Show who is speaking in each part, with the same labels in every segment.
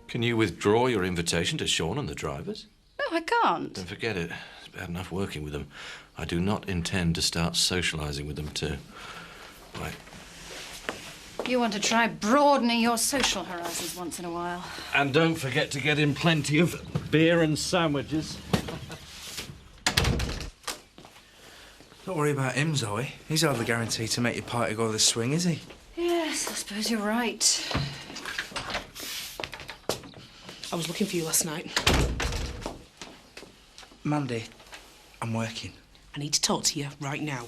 Speaker 1: Can you withdraw your invitation to Sean and the drivers?
Speaker 2: No, I can't.
Speaker 1: Don't forget it. It's bad enough working with them. I do not intend to start socialising with them too. Right.
Speaker 2: You want to try broadening your social horizons once in a while.
Speaker 1: And don't forget to get in plenty of beer and sandwiches.
Speaker 3: Don't worry about him, Zoe. He's hardly guaranteed to make your party go the swing, is he?
Speaker 2: Yes, I suppose you're right.
Speaker 4: I was looking for you last night.
Speaker 3: Mandy, I'm working.
Speaker 4: I need to talk to you right now.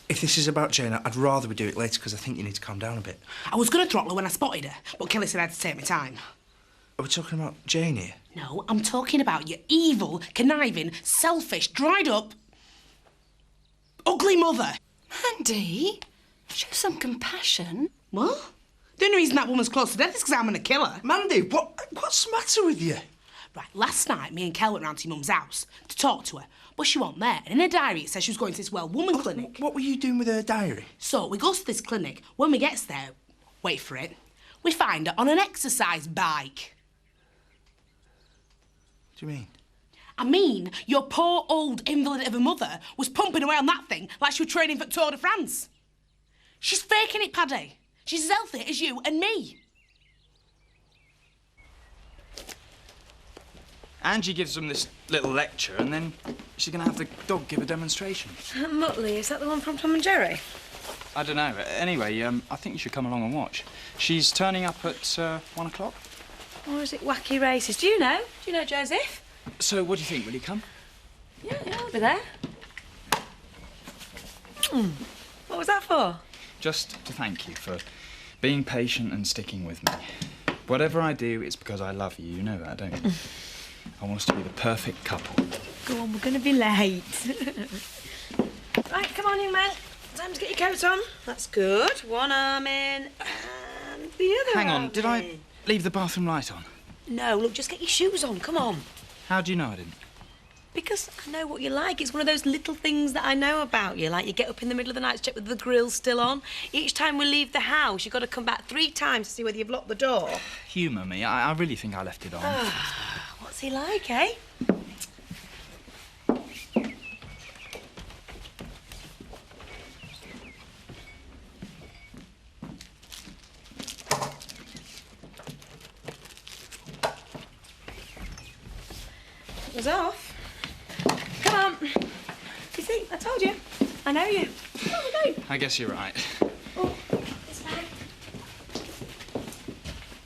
Speaker 3: If this is about Jane, I'd rather we do it later because I think you need to calm down a bit.
Speaker 4: I was going to throttle her when I spotted her, but Kelly said I had to take my time.
Speaker 3: Are we talking about Jane here?
Speaker 4: No, I'm talking about your evil, conniving, selfish, dried up, ugly mother.
Speaker 2: Mandy, show some compassion.
Speaker 4: What? The only reason that woman's close to death is because I'm going to kill her.
Speaker 3: Mandy, what's the matter with you?
Speaker 4: Right, last night, me and Kel went round to your mum's house to talk to her, but she wasn't there. And in her diary, it says she was going to this well-woman clinic.
Speaker 3: What were you doing with her diary?
Speaker 4: So we go to this clinic. When we gets there, wait for it, we find her on an exercise bike.
Speaker 3: What do you mean?
Speaker 4: I mean, your poor old invalid of a mother was pumping away on that thing like she was training for Tour de France. She's faking it, Paddy. She's as healthy as you and me.
Speaker 5: Angie gives them this little lecture, and then she's going to have the dog give a demonstration.
Speaker 6: Muttley, is that the one from Tom and Jerry?
Speaker 5: I don't know. Anyway, I think you should come along and watch. She's turning up at 1 o'clock.
Speaker 6: Or is it Wacky Races? Do you know? Do you know Joseph?
Speaker 5: So, what do you think? Will you come?
Speaker 6: Yeah, I'll be there. What was that for?
Speaker 5: Just to thank you for being patient and sticking with me. Whatever I do, it's because I love you. You know that, don't you? I want us to be the perfect couple.
Speaker 6: Go on, we're going to be late. Right, come on, young man. Time to get your coat on. That's good. One arm in and the other
Speaker 5: Hang on,
Speaker 6: arm
Speaker 5: did
Speaker 6: in.
Speaker 5: I leave the bathroom light on?
Speaker 6: No, look, just get your shoes on. Come on.
Speaker 5: How do you know I didn't?
Speaker 6: Because I know what you like. It's one of those little things that I know about you. Like you get up in the middle of the night to check whether the grill's still on. Each time we leave the house, you've got to come back 3 times to see whether you've locked the door.
Speaker 5: Humour me. I really think I left it on.
Speaker 6: What's he like, eh? It was off. Come on. You see, I told you. I know you. Come on, we go.
Speaker 5: I guess you're right.
Speaker 6: Oh, this bag.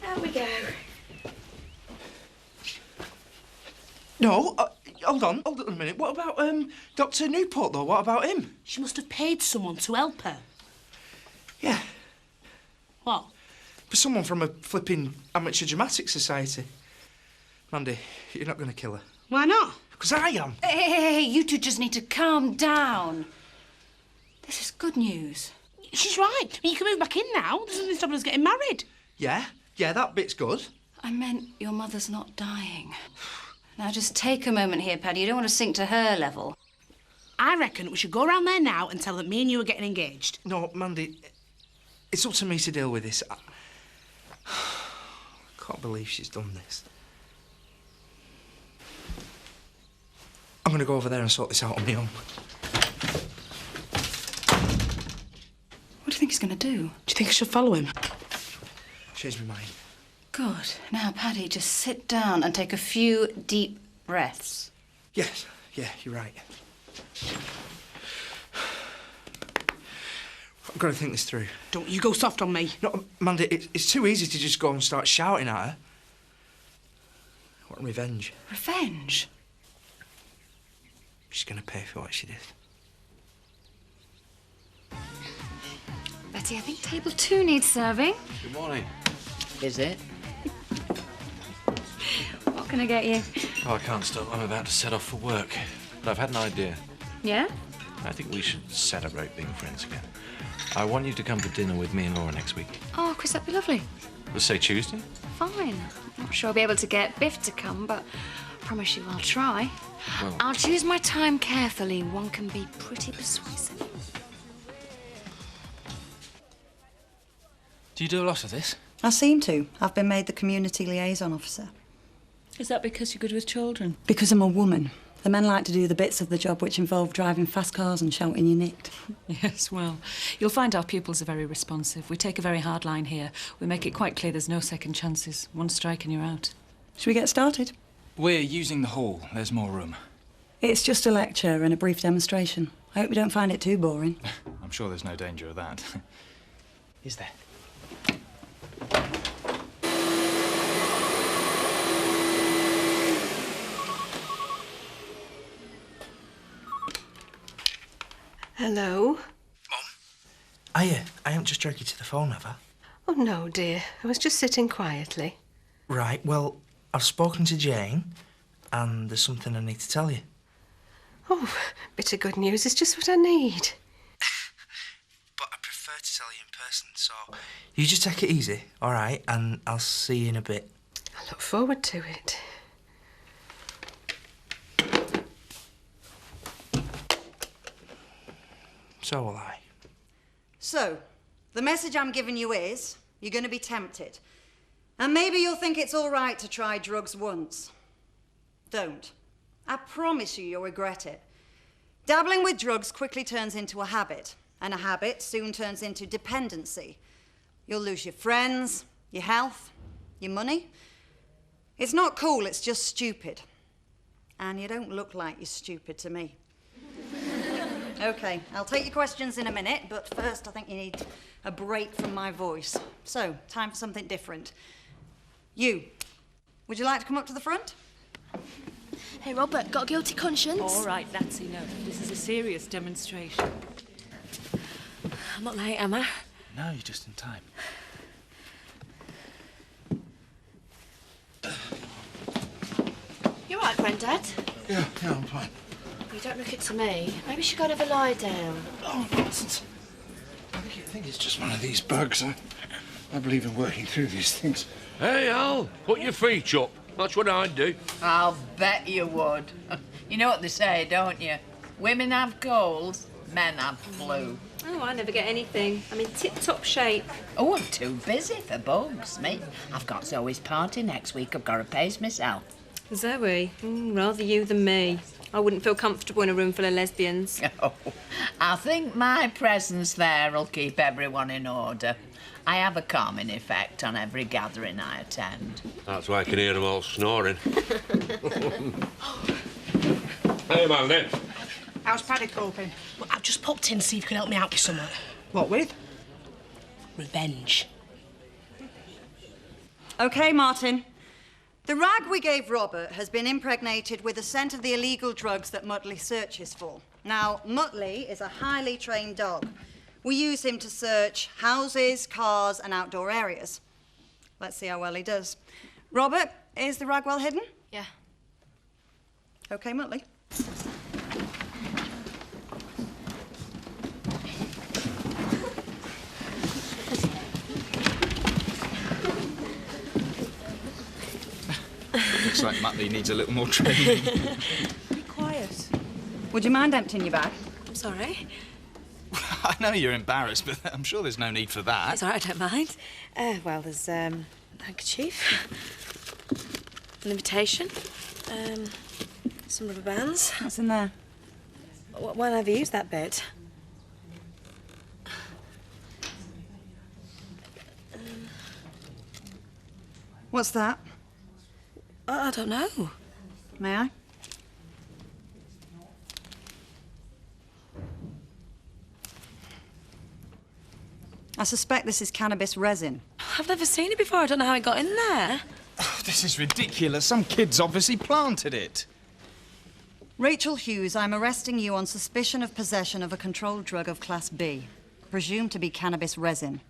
Speaker 6: There we go.
Speaker 3: No, hold on a minute. What about Dr. Newport, though? What about him?
Speaker 4: She must have paid someone to help her.
Speaker 3: Yeah,
Speaker 4: What?
Speaker 3: for someone from a flipping amateur dramatic society. Mandy, you're not going to kill her.
Speaker 4: Why not?
Speaker 3: Because I am.
Speaker 2: Hey, you two just need to calm down. This is good news.
Speaker 4: She's right. You can move back in now. There's nothing stopping us getting married.
Speaker 3: Yeah, that bit's good.
Speaker 2: I meant your mother's not dying. Now just take a moment here, Paddy. You don't want to sink to her level.
Speaker 4: I reckon we should go around there now and tell them me and you are getting engaged.
Speaker 3: No, Mandy, it's up to me to deal with this. I can't believe she's done this. I'm going to go over there and sort this out on my own.
Speaker 2: What do you think he's going to do?
Speaker 4: Do you think I should follow him?
Speaker 3: Change my mind.
Speaker 2: Good. Now, Paddy, just sit down and take a few deep breaths.
Speaker 3: Yes, yeah, you're right. I've got to think this through.
Speaker 4: Don't you go soft on me.
Speaker 3: No, Mandy, it's too easy to just go and start shouting at her. I want revenge.
Speaker 2: Revenge?
Speaker 3: She's going to pay for what she did.
Speaker 7: Betty, I think table 2 needs serving.
Speaker 1: Good morning.
Speaker 7: Is it? What can I get you?
Speaker 1: Oh, I can't stop. I'm about to set off for work. But I've had an idea.
Speaker 7: Yeah?
Speaker 1: I think we should celebrate being friends again. I want you to come to dinner with me and Laura next week.
Speaker 7: Oh, Chris, that'd be lovely.
Speaker 1: Let's say Tuesday.
Speaker 7: Fine. I'm not sure I'll be able to get Biff to come, but I promise you I'll try.
Speaker 1: Well,
Speaker 7: I'll choose my time carefully. One can be pretty persuasive.
Speaker 1: do you do a lot of this?
Speaker 8: I seem to. I've been made the community liaison officer.
Speaker 9: Is that because you're good with children?
Speaker 8: Because I'm a woman. The men like to do the bits of the job which involve driving fast cars and shouting you nicked.
Speaker 9: Yes, well, you'll find our pupils are very responsive. We take a very hard line here. We make it quite clear there's no second chances. One strike and you're out.
Speaker 8: Should we get started?
Speaker 5: We're using the hall. There's more room.
Speaker 8: It's just a lecture and a brief demonstration. I hope you don't find it too boring.
Speaker 5: I'm sure there's no danger of that. Is there?
Speaker 10: Hello?
Speaker 3: Mum? I haven't just dragged you to the phone, have I?
Speaker 10: Oh, no, dear. I was just sitting quietly.
Speaker 3: Right, well, I've spoken to Jane, and there's something I need to tell you.
Speaker 10: Oh, bit of good news is just what I need.
Speaker 3: But I prefer to tell you in person, so you just take it easy, all right? And I'll see you in a bit.
Speaker 10: I look forward to it.
Speaker 3: So will I.
Speaker 8: So, the message I'm giving you is, you're going to be tempted. And maybe you'll think it's all right to try drugs once. Don't. I promise you'll regret it. Dabbling with drugs quickly turns into a habit, and a habit soon turns into dependency. You'll lose your friends, your health, your money. It's not cool, it's just stupid. And you don't look like you're stupid to me. OK, I'll take your questions in a minute, but first I think you need a break from my voice. So, time for something different. You, would you like to come up to the front?
Speaker 7: Hey, Robert, got a guilty conscience?
Speaker 9: All right, that's enough. This is a serious demonstration.
Speaker 6: I'm not late, am I?
Speaker 5: No, you're just in time.
Speaker 7: You all right, Grandad?
Speaker 1: Yeah, I'm fine.
Speaker 7: You don't look it to me. Maybe you should go and have a lie down.
Speaker 1: Oh, nonsense. I think it's just one of these bugs. I believe in working through these things.
Speaker 11: Hey, Al, put your feet up. That's what I'd do.
Speaker 12: I'll bet you would. You know what they say, don't you? Women have colds, men have flu.
Speaker 6: Oh, I never get anything. I'm in tip-top shape.
Speaker 12: Oh, I'm too busy for bugs, me. I've got Zoe's party next week. I've got to pace myself.
Speaker 6: Zoe? Rather you than me. I wouldn't feel comfortable in a room full of lesbians.
Speaker 12: Oh, I think my presence there will keep everyone in order. I have a calming effect on every gathering I attend.
Speaker 11: That's why I can hear them all snoring. Hey, man, then.
Speaker 4: How's Paddy coping? Well, I've just popped in to see if you can help me out with something.
Speaker 3: What with?
Speaker 4: Revenge.
Speaker 8: OK, Martin. The rag we gave Robert has been impregnated with the scent of the illegal drugs that Muttley searches for. Now, Muttley is a highly trained dog. We use him to search houses, cars, and outdoor areas. Let's see how well he does. Robert, is the rag well hidden?
Speaker 7: Yeah.
Speaker 8: OK, Muttley.
Speaker 5: Looks like Muttley needs a little more training.
Speaker 4: Be quiet.
Speaker 8: Would you mind emptying your bag?
Speaker 6: I'm sorry.
Speaker 5: I know you're embarrassed, but I'm sure there's no need for that.
Speaker 6: It's all right, I don't mind. Well, there's a handkerchief, an invitation, some rubber bands.
Speaker 8: What's in there?
Speaker 6: When have you used that bit?
Speaker 8: What's that?
Speaker 6: I don't know.
Speaker 8: May I? I suspect this is cannabis resin.
Speaker 6: I've never seen it before. I don't know how it got in there.
Speaker 5: Oh, this is ridiculous. Some kids obviously planted it.
Speaker 8: Rachel Hughes, I'm arresting you on suspicion of possession of a controlled drug of Class B, presumed to be cannabis resin.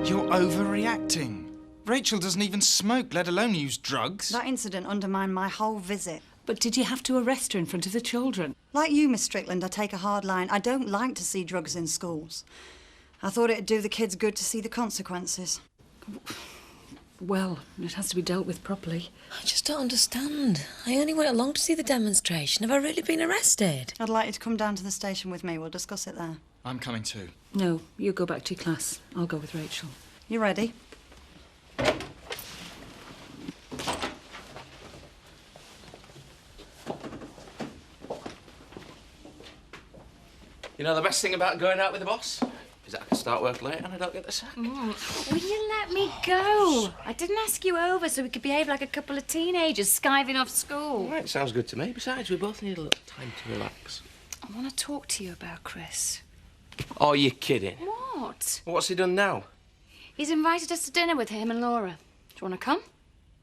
Speaker 5: You're overreacting. Rachel doesn't even smoke, let alone use drugs.
Speaker 8: That incident undermined my whole visit.
Speaker 9: But did you have to arrest her in front of the children?
Speaker 8: Like you, Miss Strickland, I take a hard line. I don't like to see drugs in schools. I thought it'd do the kids good to see the consequences.
Speaker 9: Well, it has to be dealt with properly.
Speaker 6: I just don't understand. I only went along to see the demonstration. Have I really been arrested?
Speaker 8: I'd like you to come down to the station with me. We'll discuss it there.
Speaker 5: I'm coming too.
Speaker 9: No, you go back to your class. I'll go with Rachel.
Speaker 8: You ready?
Speaker 11: You know the best thing about going out with the boss? Is that I can start work late and I don't get the sack.
Speaker 7: Will you let me go? I didn't ask you over so we could behave like a couple of teenagers skiving off school.
Speaker 11: Right, sounds good to me. Besides, we both need a little time to relax.
Speaker 7: I want to talk to you about Chris.
Speaker 11: Oh, you're kidding.
Speaker 7: What?
Speaker 11: What's he done now?
Speaker 7: He's invited us to dinner with him and Laura. Do you want to come?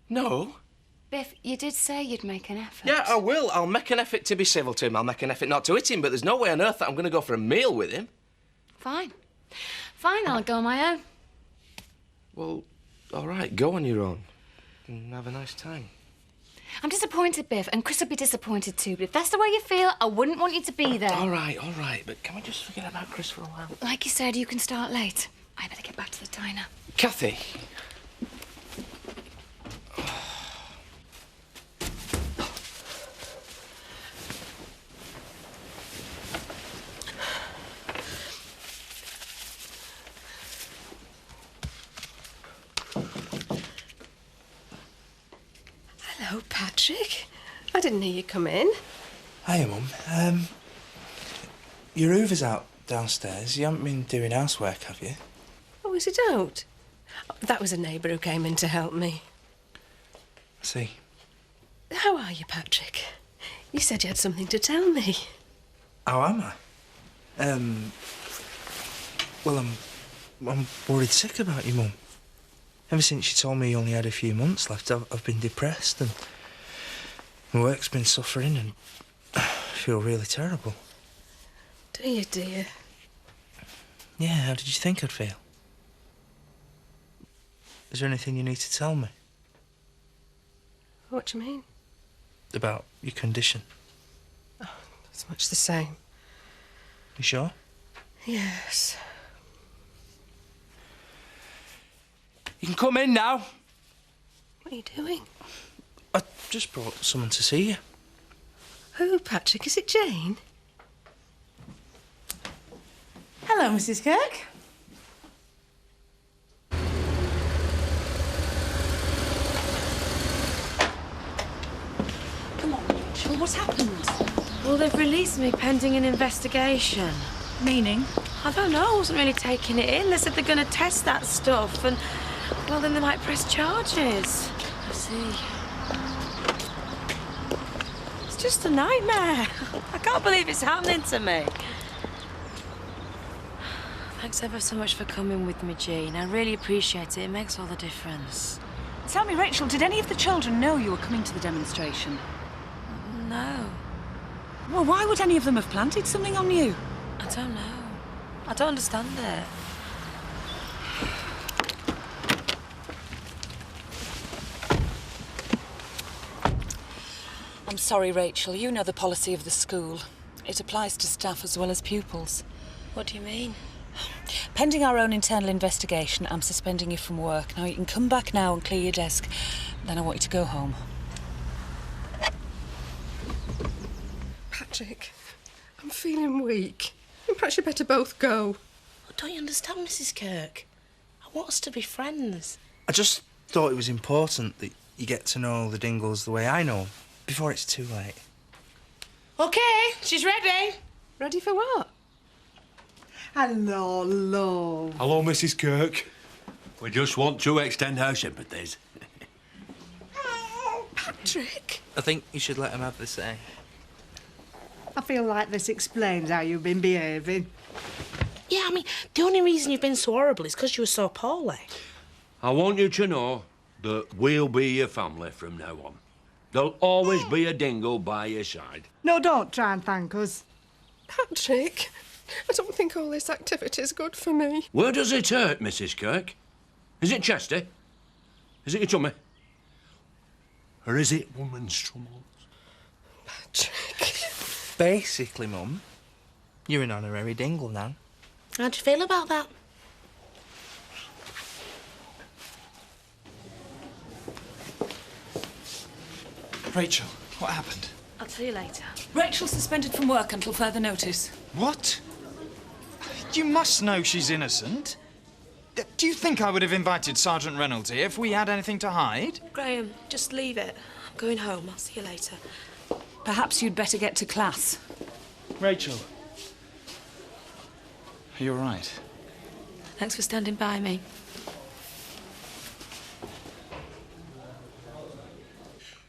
Speaker 11: No.
Speaker 7: Biff, you did say you'd make an effort.
Speaker 11: Yeah, I will. I'll make an effort to be civil to him. I'll make an effort not to hit him, but there's no way on earth that I'm going to go for a meal with him.
Speaker 7: Fine. Fine, I'll go on my own.
Speaker 11: Well, all right, go on your own and have a nice time.
Speaker 7: I'm disappointed, Biff, and Chris will be disappointed too, but if that's the way you feel, I wouldn't want you to be there.
Speaker 11: All right, but can we just forget about Chris for a while?
Speaker 7: Like you said, you can start late. I better get back to the diner.
Speaker 11: Kathy.
Speaker 10: Hello, Patrick. I didn't hear you come in.
Speaker 3: Hiya, Mum. Your Hoover's out downstairs. You haven't been doing housework, have you?
Speaker 10: Oh, is it out? That was a neighbour who came in to help me.
Speaker 3: I see.
Speaker 10: How are you, Patrick? You said you had something to tell me.
Speaker 3: How am I? Well, I'm worried sick about you, Mum. Ever since you told me you only had a few months left, I've been depressed and my work's been suffering and I feel really terrible.
Speaker 10: Do you, dear?
Speaker 3: Yeah, how did you think I'd feel? Is there anything you need to tell me
Speaker 10: What do you mean?
Speaker 3: about your condition?
Speaker 10: Oh, it's much the same.
Speaker 3: You sure?
Speaker 10: Yes.
Speaker 11: You can come in now.
Speaker 10: What are you doing?
Speaker 3: I just brought someone to see you.
Speaker 10: Who, Patrick? Is it Jane?
Speaker 4: Hello, Mrs. Kirk. Come on, Rachel, what's happened?
Speaker 6: Well, they've released me pending an investigation.
Speaker 4: Meaning?
Speaker 6: I don't know, I wasn't really taking it in. They said they're going to test that stuff and, well, then they might press charges.
Speaker 7: I see.
Speaker 6: It's just a nightmare. I can't believe it's happening to me. Thanks ever so much for coming with me, Jean. I really appreciate it. It makes all the difference.
Speaker 9: Tell me, Rachel, did any of the children know you were coming to the demonstration?
Speaker 6: No.
Speaker 9: Well, why would any of them have planted something on you?
Speaker 6: I don't know. I don't understand it.
Speaker 9: I'm sorry, Rachel. You know the policy of the school. It applies to staff as well as pupils.
Speaker 6: What do you mean?
Speaker 9: Pending our own internal investigation, I'm suspending you from work. Now, you can come back now and clear your desk. Then I want you to go home.
Speaker 10: Patrick, I'm feeling weak. Perhaps you better both go.
Speaker 6: Don't you understand, Mrs. Kirk? I want us to be friends.
Speaker 3: I just thought it was important that you get to know the Dingles the way I know them before it's too late.
Speaker 4: OK, she's ready.
Speaker 10: Ready for what?
Speaker 4: Hello, love.
Speaker 11: Hello, Mrs. Kirk. We just want to extend our sympathies.
Speaker 10: Patrick.
Speaker 3: I think you should let him have the say.
Speaker 13: I feel like this explains how you've been behaving.
Speaker 6: Yeah, I mean, the only reason you've been so horrible is because you were so poorly.
Speaker 11: I want you to know that we'll be your family from now on. There'll always be a dingle by your side.
Speaker 13: No, don't try and thank us.
Speaker 10: Patrick, I don't think all this activity is good for me.
Speaker 11: Where does it hurt, Mrs. Kirk? Is it Chester? Is it your tummy? Or is it woman's troubles?
Speaker 10: Patrick.
Speaker 3: Basically, Mum, you're an honorary Dingle now.
Speaker 6: How do you feel about that?
Speaker 5: Rachel, what happened?
Speaker 6: I'll tell you later.
Speaker 9: Rachel's suspended from work until further notice.
Speaker 5: What? You must know she's innocent. Do you think I would have invited Sergeant Reynolds here if we had anything to hide?
Speaker 6: Graham, just leave it. I'm going home. I'll see you later.
Speaker 9: Perhaps you'd better get to class.
Speaker 5: Rachel. Are you all right?
Speaker 6: Thanks for standing by me.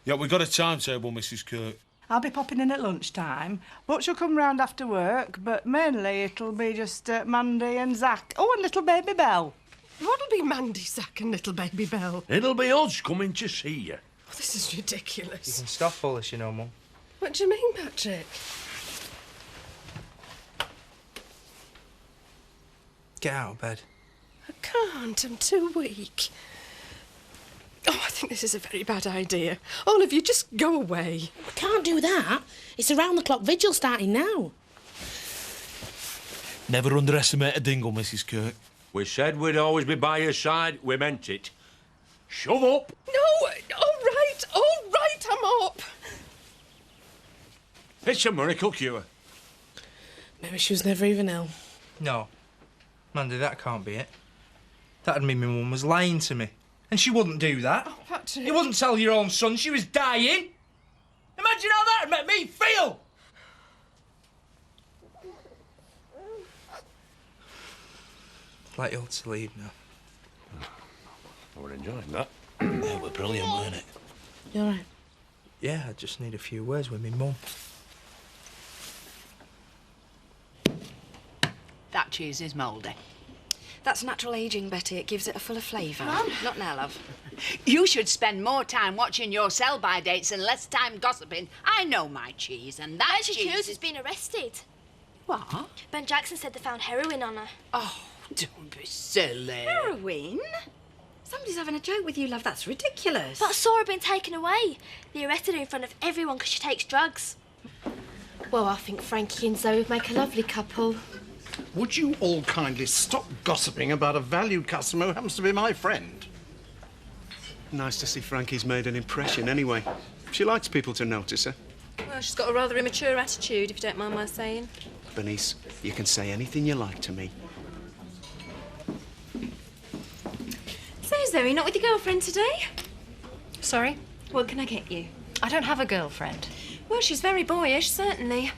Speaker 11: Yeah, we've got a timetable, Mrs. Kirk.
Speaker 13: I'll be popping in at lunchtime. But she'll come round after work, but mainly it'll be just Mandy and Zach. Oh, and little baby Belle.
Speaker 10: What'll be Mandy, Zach and little baby Belle?
Speaker 11: It'll be us coming to see you.
Speaker 10: Oh, this is ridiculous.
Speaker 3: You can stop all this, you know, Mum.
Speaker 10: What do you mean, Patrick?
Speaker 3: Get out of bed.
Speaker 10: I can't. I'm too weak. Oh, I think this is a very bad idea. All of you, just go away.
Speaker 4: We can't do that. It's a round-the-clock vigil starting now.
Speaker 11: Never underestimate a dingle, Mrs. Kirk.
Speaker 14: We said we'd always be by your side. We meant it. Shove up.
Speaker 10: No, all right, I'm up.
Speaker 14: It's a miracle cure.
Speaker 4: Maybe she was never even ill.
Speaker 3: No. Mandy, that can't be it. That'd mean my mum was lying to me. And she wouldn't do that.
Speaker 10: Oh, Patrick.
Speaker 3: You wouldn't tell your own son she was dying. Imagine how that'd make me feel. I'd like you all to leave now.
Speaker 14: We're enjoying that.
Speaker 11: That were brilliant, weren't it?
Speaker 4: You all right?
Speaker 3: Yeah, I just need a few words with me mum.
Speaker 12: That cheese is mouldy.
Speaker 2: That's natural ageing, Betty. It gives it a fuller flavour. Not now, love.
Speaker 12: You should spend more time watching your sell-by dates and less time gossiping. I know my cheese, and that
Speaker 15: Actually,
Speaker 12: cheese...
Speaker 15: Hughes has been arrested.
Speaker 12: What?
Speaker 15: Ben Jackson said they found heroin on her.
Speaker 12: Oh, don't be silly.
Speaker 2: Heroin? Somebody's having a joke with you, love. That's ridiculous.
Speaker 15: But I saw her being taken away. They arrested her in front of everyone because she takes drugs. Well, I think Frankie and Zoe would make a lovely couple.
Speaker 16: Would you all kindly stop gossiping about a valued customer who happens to be my friend?
Speaker 17: Nice to see Frankie's made an impression anyway. She likes people to notice her.
Speaker 10: Well, she's got a rather immature attitude, if you don't mind my saying.
Speaker 17: Bernice, you can say anything you like to me.
Speaker 2: So, Zoe, not with your girlfriend today?
Speaker 10: Sorry?
Speaker 2: What can I get you?
Speaker 10: I don't have a girlfriend.
Speaker 2: Well, she's very boyish, certainly.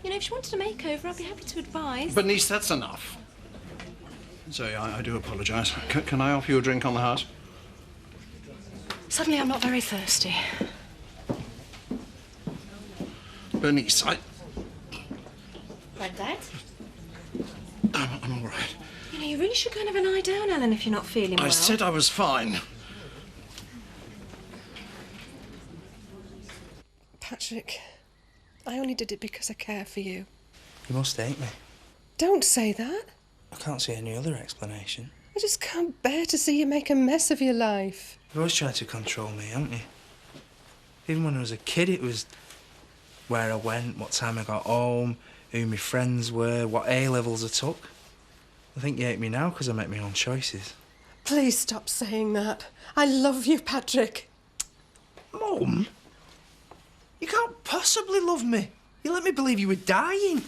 Speaker 2: You know, if she wanted a makeover, I'd be happy to advise.
Speaker 16: Bernice, that's enough. Zoe, I do apologise. Can I offer you a drink on the house?
Speaker 10: Suddenly I'm not very thirsty.
Speaker 16: Bernice,
Speaker 2: Granddad?
Speaker 16: I'm all right.
Speaker 2: You know, you really should go and have a lie down, Ellen, if you're not feeling well.
Speaker 16: I said I was fine.
Speaker 10: Patrick, I only did it because I care for you.
Speaker 3: You must hate me.
Speaker 10: Don't say that.
Speaker 3: I can't see any other explanation.
Speaker 10: I just can't bear to see you make a mess of your life.
Speaker 3: You've always tried to control me, haven't you? Even when I was a kid, it was where I went, what time I got home, who my friends were, what A-levels I took. I think you hate me now because I make my own choices.
Speaker 10: Please stop saying that. I love you, Patrick.
Speaker 3: Mum? You can't possibly love me. You let me believe you were dying.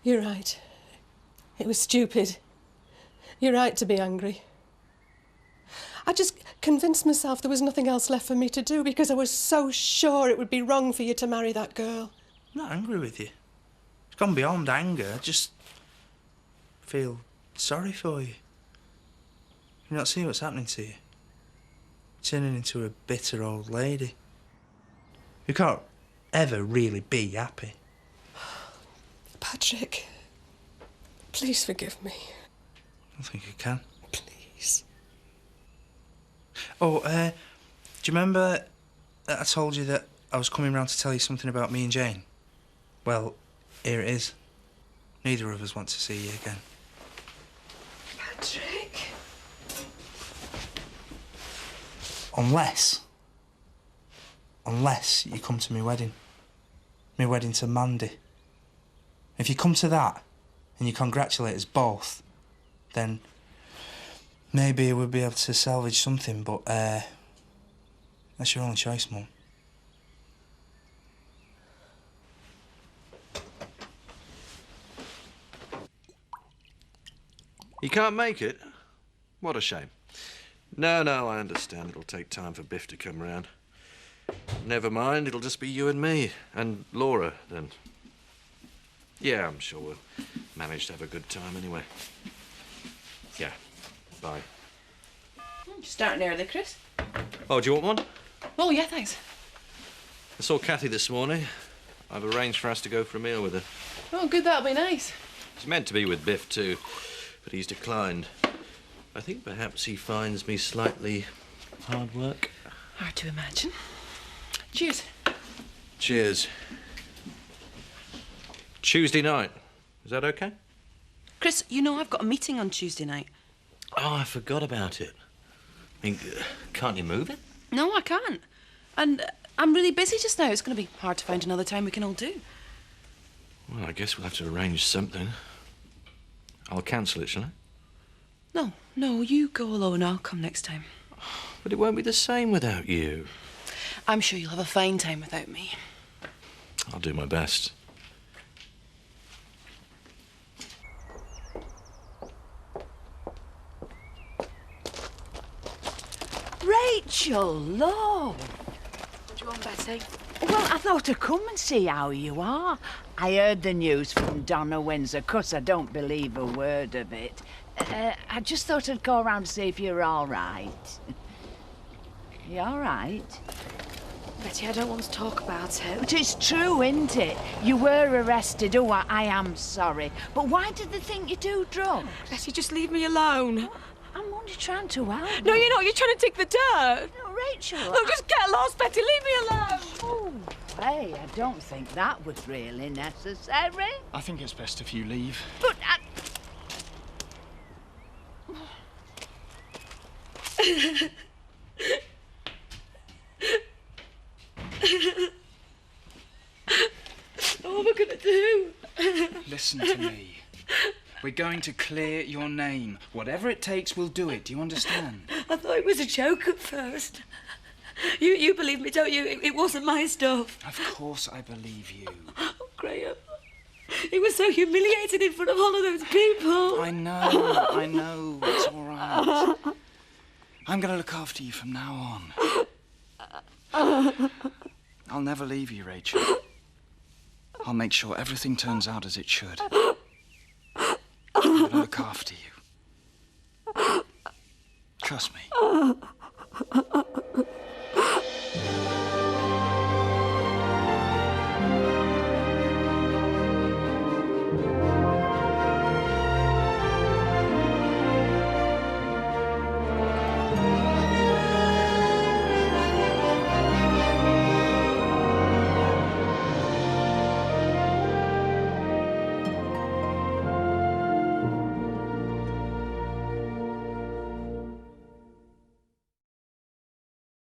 Speaker 10: You're right. It was stupid. You're right to be angry. I just convinced myself there was nothing else left for me to do because I was so sure it would be wrong for you to marry that girl.
Speaker 3: I'm not angry with you. It's gone beyond anger. I just feel sorry for you. You not see what's happening to you? Turning into a bitter old lady. You can't ever really be happy.
Speaker 10: Patrick, please forgive me.
Speaker 3: I don't think I can.
Speaker 10: Please.
Speaker 3: Oh, do you remember that I told you that I was coming round to tell you something about me and Jane? Well, here it is. Neither of us want to see you again.
Speaker 10: Patrick.
Speaker 3: Unless you come to my wedding. My wedding to Mandy. If you come to that and you congratulate us both, then maybe we'll be able to salvage something, but that's your only choice, Mum.
Speaker 1: can't make it? What a shame. No, I understand. It'll take time for Biff to come round. Never mind, it'll just be you and me. And Laura, then. Yeah, I'm sure we'll manage to have a good time anyway. Yeah, bye.
Speaker 4: You're starting early, Chris.
Speaker 1: Oh, do you want one?
Speaker 4: Oh, yeah, thanks.
Speaker 1: I saw Kathy this morning. I've arranged for us to go for a meal with her.
Speaker 4: Oh, good, that'll be nice.
Speaker 1: She's meant to be with Biff too, but he's declined. I think perhaps he finds me slightly hard work.
Speaker 4: Hard to imagine. Cheers.
Speaker 1: Cheers. Tuesday night. Is that okay?
Speaker 4: Chris, you know I've got a meeting on Tuesday night.
Speaker 1: Oh, I forgot about it. I mean, can't you move it?
Speaker 4: No, I can't. And I'm really busy just now. It's going to be hard to find another time we can all do.
Speaker 1: Well, I guess we'll have to arrange something. I'll cancel it, shall I?
Speaker 4: No, you go alone. I'll come next time.
Speaker 1: But it won't be the same without you.
Speaker 4: I'm sure you'll have a fine time without me.
Speaker 1: I'll do my best.
Speaker 12: Rachel, Lord.
Speaker 6: What do you want, Betty?
Speaker 12: Well, I thought I'd come and see how you are. I heard the news from Donna Windsor. Of course, I don't believe a word of it. I just thought I'd go around to see if you're all right. You all right?
Speaker 15: Betty, I don't want to talk about it.
Speaker 12: But it's true, isn't it? You were arrested. Oh, I am sorry. But why did they think you do drugs?
Speaker 6: Betty, just leave me alone.
Speaker 12: I'm only trying to help.
Speaker 6: No, you're not. You're trying to dig the dirt.
Speaker 12: No, Rachel.
Speaker 6: Look, just get lost, Betty. Leave me alone.
Speaker 12: Oh, hey, I don't think that was really necessary.
Speaker 5: I think it's best if you leave.
Speaker 12: But
Speaker 6: What am I going to do?
Speaker 5: Listen to me. We're going to clear your name. Whatever it takes, we'll do it. Do you understand?
Speaker 6: I thought it was a joke at first. You believe me, don't you? It wasn't my stuff.
Speaker 5: Of course I believe you.
Speaker 6: Oh, Graham. It was so humiliating in front of all of those people.
Speaker 5: I know. It's all right. I'm going to look after you from now on. I'll never leave you, Rachel. I'll make sure everything turns out as it should. I'm going to look after you. Trust me.